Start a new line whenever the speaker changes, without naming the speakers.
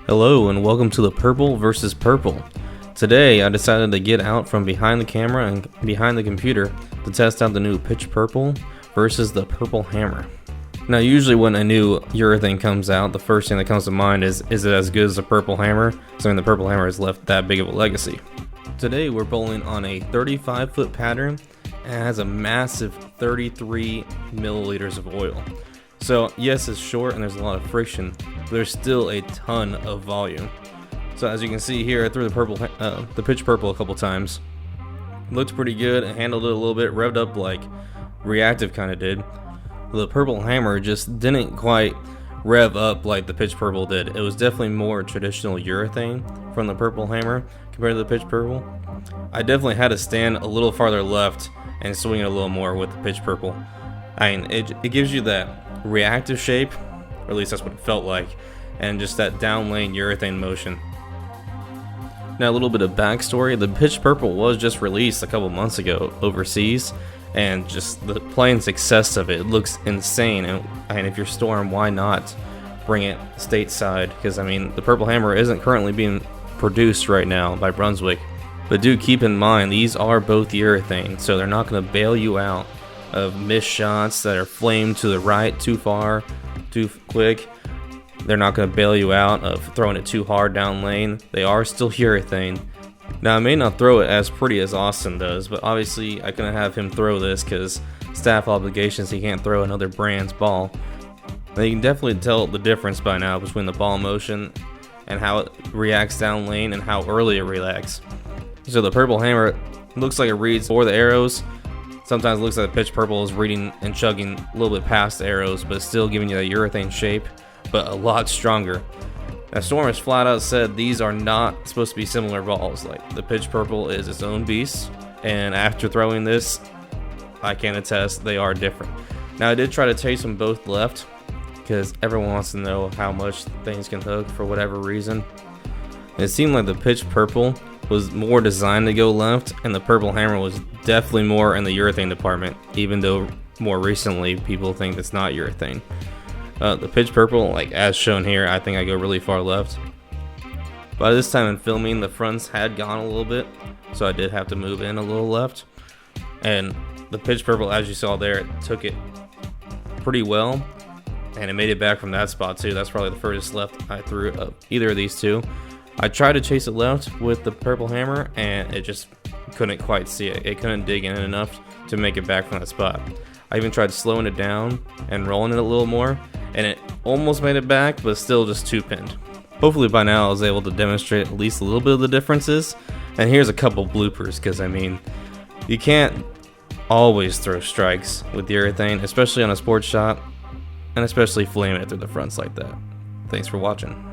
Hello and welcome to the Purple vs. Purple. Today I decided to get out from behind the camera and behind the computer to test out the new Pitch Purple versus the Purple Hammer. Now usually when a new urethane comes out, the first thing that comes to mind is it as good as the Purple Hammer? So the Purple Hammer has left that big of a legacy. Today we're bowling on a 35-foot pattern and it has a massive 33 milliliters of oil. So yes, it's short and there's a lot of friction, but there's still a ton of volume. So as you can see here, I threw the Pitch Purple a couple times. Looked pretty good and handled it a little bit, revved up like Reactive kind of did. The Purple Hammer just didn't quite rev up like the Pitch Purple did. It was definitely more traditional urethane from the Purple Hammer compared to the Pitch Purple. I definitely had to stand a little farther left and swing it a little more with the Pitch Purple. I mean, it gives you that reactive shape, or at least that's what it felt like, and just that down lane urethane motion. Now a little bit of backstory, the Pitch Purple was just released a couple months ago overseas, and just the plain success of it looks insane, and if you're Storm, why not bring it stateside? Because I mean, the Purple Hammer isn't currently being produced right now by Brunswick, but do keep in mind these are both urethane, so they're not going to bail you out of missed shots that are flamed to the right too far, too quick. They're not going to bail you out of throwing it too hard down lane. They are still urethane. Now I may not throw it as pretty as Austin does, but obviously I couldn't have him throw this because staff obligations, he can't throw another brand's ball. Now you can definitely tell the difference by now between the ball motion and how it reacts down lane and how early it reacts. So the Purple Hammer looks like it reads for the arrows. Sometimes it looks like the Pitch Purple is reading and chugging a little bit past the arrows, but still giving you that urethane shape, but a lot stronger. Now Storm has flat out said these are not supposed to be similar balls. Like the Pitch Purple is its own beast, and after throwing this, I can attest they are different. Now I did try to taste them both left, because everyone wants to know how much things can hook for whatever reason. And it seemed like the Pitch Purple was more designed to go left, and the Purple Hammer was definitely more in the urethane department, even though more recently people think it's not urethane. The Pitch Purple, like as shown here, I think I go really far left. By this time in filming, the fronts had gone a little bit, so I did have to move in a little left. And the Pitch Purple, as you saw there, it took it pretty well, and it made it back from that spot too. That's probably the furthest left I threw of either of these two. I tried to chase it left with the Purple Hammer, and it just couldn't quite see it. It couldn't dig in enough to make it back from that spot. I even tried slowing it down and rolling it a little more, and it almost made it back, but still just two pinned. Hopefully by now I was able to demonstrate at least a little bit of the differences. And here's a couple bloopers, because I mean, you can't always throw strikes with urethane, especially on a sports shot, and especially flaming it through the fronts like that. Thanks for watching.